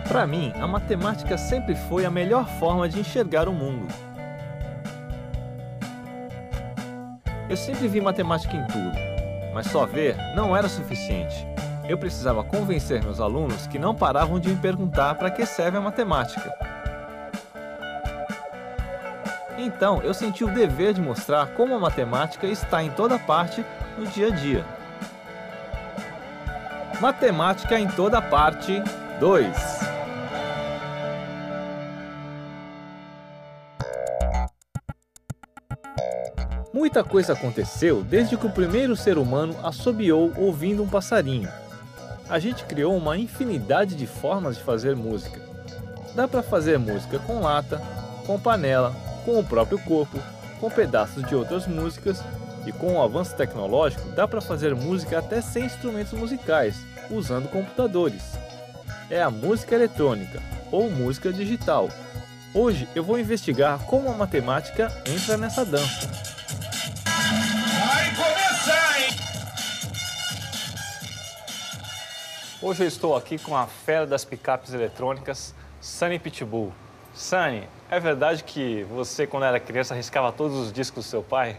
Para mim, a matemática sempre foi a melhor forma de enxergar o mundo. Eu sempre vi matemática em tudo, mas só ver não era suficiente. Eu precisava convencer meus alunos que não paravam de me perguntar para que serve a matemática. Então, eu senti o dever de mostrar como a matemática está em toda parte no dia a dia. Matemática em toda parte 2. Muita coisa aconteceu desde que o primeiro ser humano assobiou ouvindo um passarinho. A gente criou uma infinidade de formas de fazer música. Dá para fazer música com lata, com panela, com o próprio corpo, com pedaços de outras músicas, e com o avanço tecnológico dá para fazer música até sem instrumentos musicais, usando computadores. É a música eletrônica, ou música digital. Hoje eu vou investigar como a matemática entra nessa dança. Vai começar, hein? Hoje eu estou aqui com a fera das picapes eletrônicas, Sunny Pitbull. Sunny, é verdade que você, quando era criança, arriscava todos os discos do seu pai?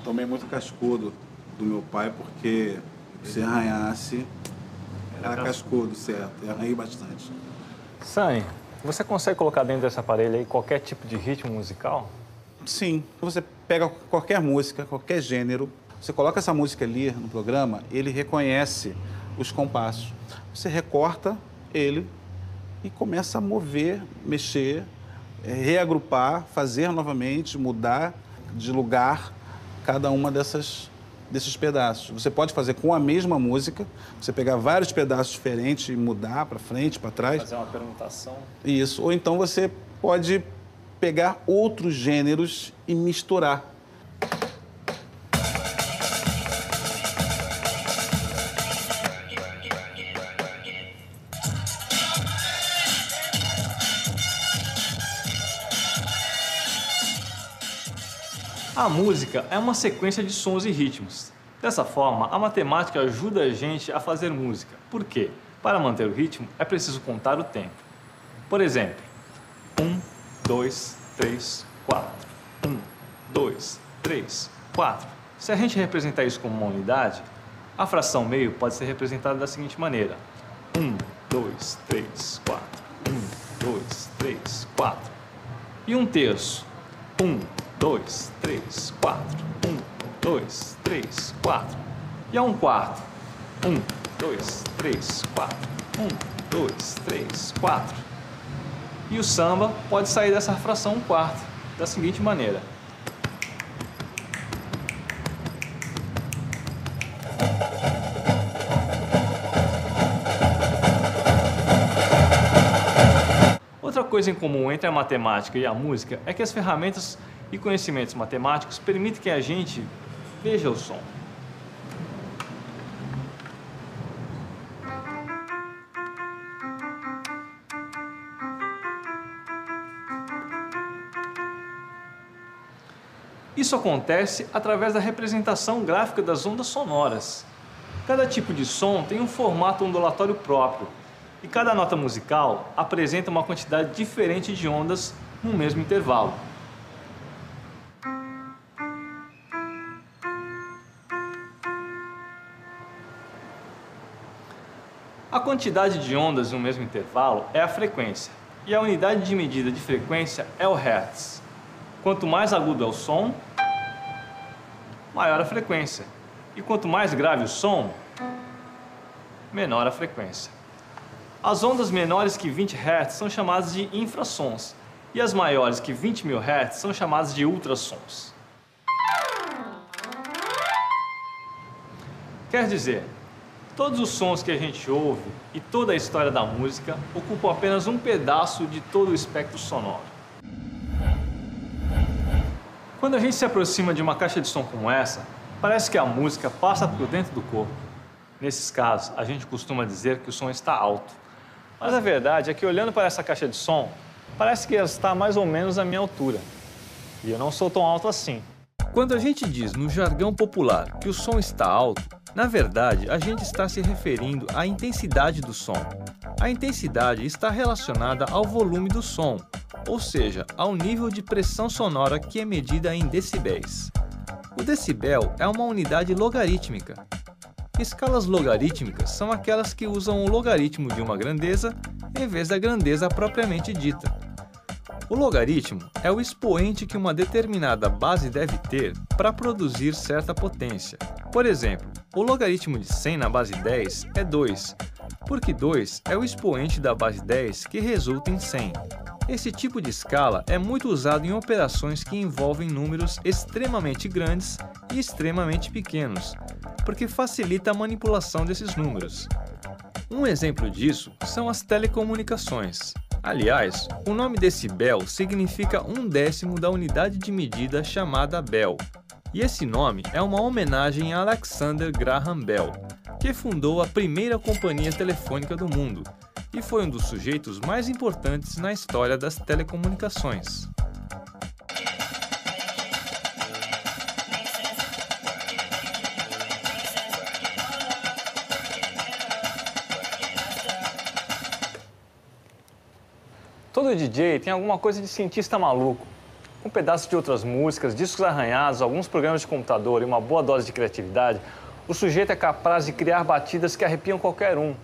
Tomei muito cascudo do meu pai, porque se arranhasse, era cascudo, certo? E arranhei bastante. Sunny, você consegue colocar dentro desse aparelho aí qualquer tipo de ritmo musical? Sim, você pega qualquer música, qualquer gênero, você coloca essa música ali no programa, ele reconhece os compassos. Você recorta ele e começa a mover, mexer, reagrupar, fazer novamente, mudar de lugar cada uma desses pedaços. Você pode fazer com a mesma música, você pegar vários pedaços diferentes e mudar para frente, para trás. Fazer uma permutação. Isso. Ou então você pode pegar outros gêneros e misturar. A música é uma sequência de sons e ritmos. Dessa forma, a matemática ajuda a gente a fazer música. Por quê? Para manter o ritmo, é preciso contar o tempo. Por exemplo, 1, 2, 3, 4. 1, 2, 3, 4. Se a gente representar isso como uma unidade, a fração meio pode ser representada da seguinte maneira. 1, 2, 3, 4. 1, 2, 3, 4. E um terço. 1, 2, 3, 4. 1, 2, 3, 4. E a um quarto. 1, 2, 3, 4. 1, 2, 3, 4. E o samba pode sair dessa fração 1/4, da seguinte maneira. Outra coisa em comum entre a matemática e a música é que as ferramentas e conhecimentos matemáticos permitem que a gente veja o som. Isso acontece através da representação gráfica das ondas sonoras. Cada tipo de som tem um formato ondulatório próprio, e cada nota musical apresenta uma quantidade diferente de ondas no mesmo intervalo. A quantidade de ondas no mesmo intervalo é a frequência, e a unidade de medida de frequência é o Hertz. Quanto mais agudo é o som, maior a frequência. E quanto mais grave o som, menor a frequência. As ondas menores que 20 Hz são chamadas de infrassons, e as maiores que 20.000 Hz são chamadas de ultrassons. Quer dizer, todos os sons que a gente ouve e toda a história da música ocupam apenas um pedaço de todo o espectro sonoro. Quando a gente se aproxima de uma caixa de som como essa, parece que a música passa por dentro do corpo. Nesses casos, a gente costuma dizer que o som está alto. Mas a verdade é que olhando para essa caixa de som, parece que ela está mais ou menos à minha altura. E eu não sou tão alto assim. Quando a gente diz no jargão popular que o som está alto, Na verdade, a gente está se referindo à intensidade do som. A intensidade está relacionada ao volume do som, ou seja, ao nível de pressão sonora que é medida em decibéis. O decibel é uma unidade logarítmica. Escalas logarítmicas são aquelas que usam o logaritmo de uma grandeza em vez da grandeza propriamente dita. O logaritmo é o expoente que uma determinada base deve ter para produzir certa potência. Por exemplo, o logaritmo de 100 na base 10 é 2, porque 2 é o expoente da base 10 que resulta em 100. Esse tipo de escala é muito usado em operações que envolvem números extremamente grandes e extremamente pequenos, porque facilita a manipulação desses números. Um exemplo disso são as telecomunicações. Aliás, o nome decibel significa 1/10 da unidade de medida chamada bell, e esse nome é uma homenagem a Alexander Graham Bell, que fundou a primeira companhia telefônica do mundo e foi um dos sujeitos mais importantes na história das telecomunicações. Todo DJ tem alguma coisa de cientista maluco. Com pedaços de outras músicas, discos arranhados, alguns programas de computador e uma boa dose de criatividade, o sujeito é capaz de criar batidas que arrepiam qualquer um.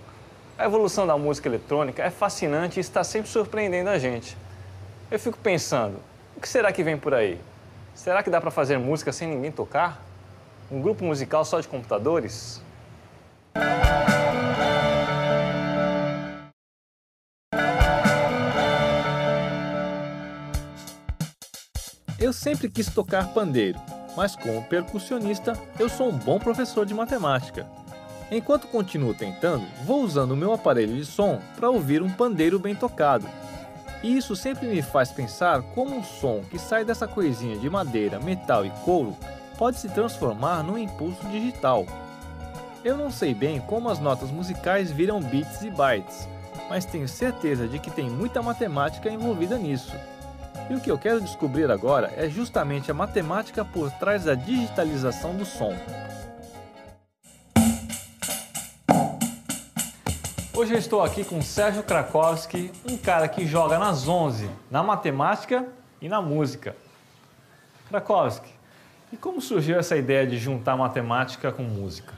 A evolução da música eletrônica é fascinante e está sempre surpreendendo a gente. Eu fico pensando, o que será que vem por aí? Será que dá para fazer música sem ninguém tocar? Um grupo musical só de computadores? Eu sempre quis tocar pandeiro, mas como percussionista, eu sou um bom professor de matemática. Enquanto continuo tentando, vou usando o meu aparelho de som para ouvir um pandeiro bem tocado. E isso sempre me faz pensar como um som que sai dessa coisinha de madeira, metal e couro pode se transformar num impulso digital. Eu não sei bem como as notas musicais viram bits e bytes, mas tenho certeza de que tem muita matemática envolvida nisso. E o que eu quero descobrir agora é justamente a matemática por trás da digitalização do som. Hoje eu estou aqui com Sérgio Krakowski, um cara que joga nas 11, na matemática e na música. Krakowski, e como surgiu essa ideia de juntar matemática com música?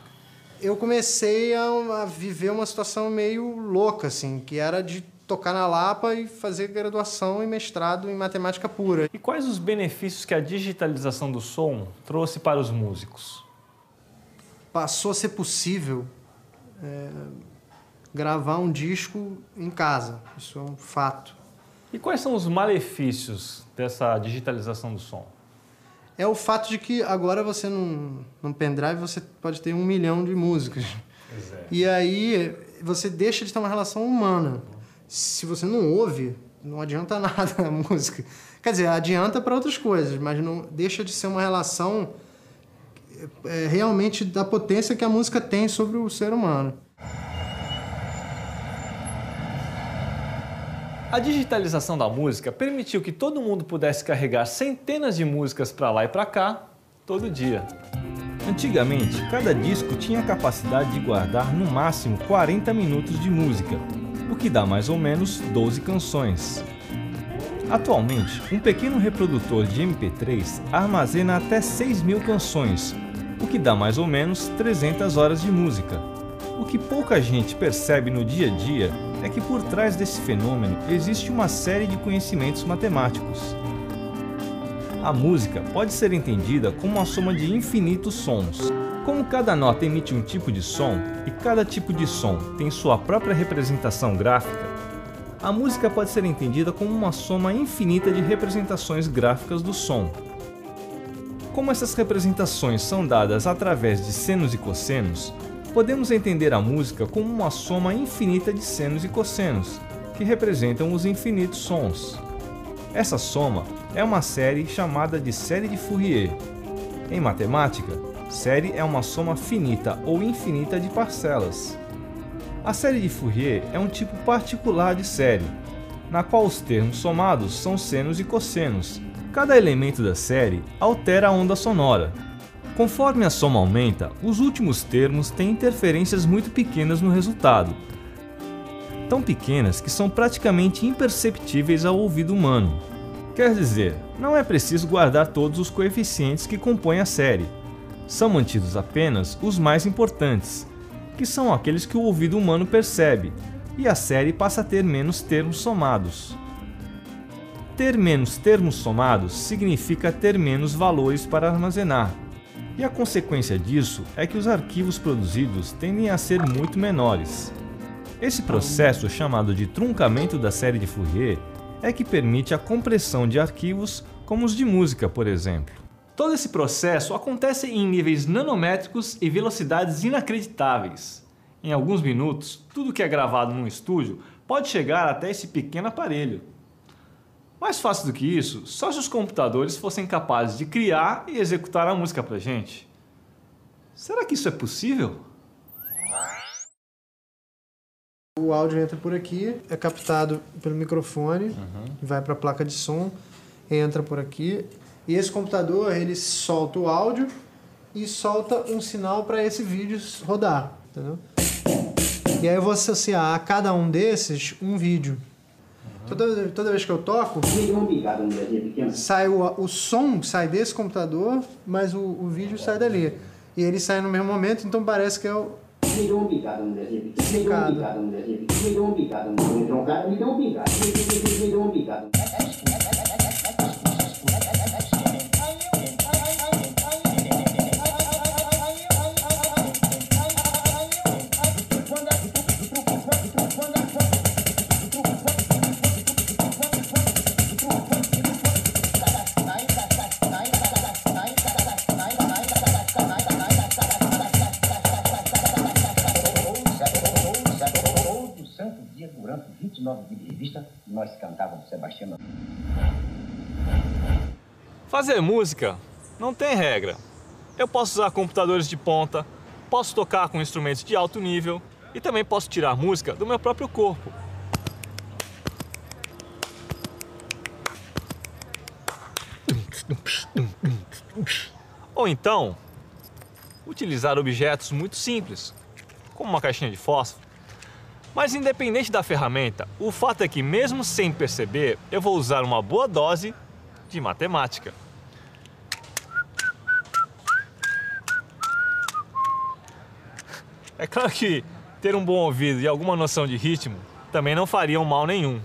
Eu comecei a viver uma situação meio louca, assim, que era de tocar na Lapa e fazer graduação e mestrado em matemática pura. E quais os benefícios que a digitalização do som trouxe para os músicos? Passou a ser possível gravar um disco em casa, isso é um fato. E quais são os malefícios dessa digitalização do som? É o fato de que agora você, num pendrive, você pode ter 1 milhão de músicas. Exato. E aí você deixa de ter uma relação humana. Se você não ouve, não adianta nada a música. Quer dizer, adianta para outras coisas, mas não deixa de ser uma relação realmente da potência que a música tem sobre o ser humano. A digitalização da música permitiu que todo mundo pudesse carregar centenas de músicas para lá e para cá, todo dia. Antigamente, cada disco tinha a capacidade de guardar no máximo 40 minutos de música, o que dá mais ou menos 12 canções. Atualmente, um pequeno reprodutor de MP3 armazena até 6.000 canções, o que dá mais ou menos 300 horas de música. O que pouca gente percebe no dia a dia é que por trás desse fenômeno existe uma série de conhecimentos matemáticos. A música pode ser entendida como uma soma de infinitos sons. Como cada nota emite um tipo de som e cada tipo de som tem sua própria representação gráfica, a música pode ser entendida como uma soma infinita de representações gráficas do som. Como essas representações são dadas através de senos e cossenos, podemos entender a música como uma soma infinita de senos e cossenos, que representam os infinitos sons. Essa soma é uma série chamada de série de Fourier. Em matemática, série é uma soma finita ou infinita de parcelas. A série de Fourier é um tipo particular de série, na qual os termos somados são senos e cossenos. Cada elemento da série altera a onda sonora. Conforme a soma aumenta, os últimos termos têm interferências muito pequenas no resultado. Tão pequenas que são praticamente imperceptíveis ao ouvido humano. Quer dizer, não é preciso guardar todos os coeficientes que compõem a série. São mantidos apenas os mais importantes, que são aqueles que o ouvido humano percebe, e a série passa a ter menos termos somados. Ter menos termos somados significa ter menos valores para armazenar, e a consequência disso é que os arquivos produzidos tendem a ser muito menores. Esse processo, chamado de truncamento da série de Fourier, é que permite a compressão de arquivos como os de música, por exemplo. Todo esse processo acontece em níveis nanométricos e velocidades inacreditáveis. Em alguns minutos, tudo que é gravado num estúdio pode chegar até esse pequeno aparelho. Mais fácil do que isso, só se os computadores fossem capazes de criar e executar a música pra gente. Será que isso é possível? O áudio entra por aqui, é captado pelo microfone, vai para a placa de som, entra por aqui. E esse computador, ele solta o áudio e solta um sinal para esse vídeo rodar, entendeu? E aí eu vou associar a cada um desses um vídeo. Toda vez que eu toco, sai o som sai desse computador, mas o vídeo sai dali. E ele sai no mesmo momento, então parece que é o... Durante 29 dias de revista, nós cantávamos Sebastião. Fazer música não tem regra. Eu posso usar computadores de ponta, posso tocar com instrumentos de alto nível e também posso tirar música do meu próprio corpo. Ou então, utilizar objetos muito simples, como uma caixinha de fósforo. Mas independente da ferramenta, o fato é que mesmo sem perceber, eu vou usar uma boa dose de matemática. É claro que ter um bom ouvido e alguma noção de ritmo também não fariam mal nenhum.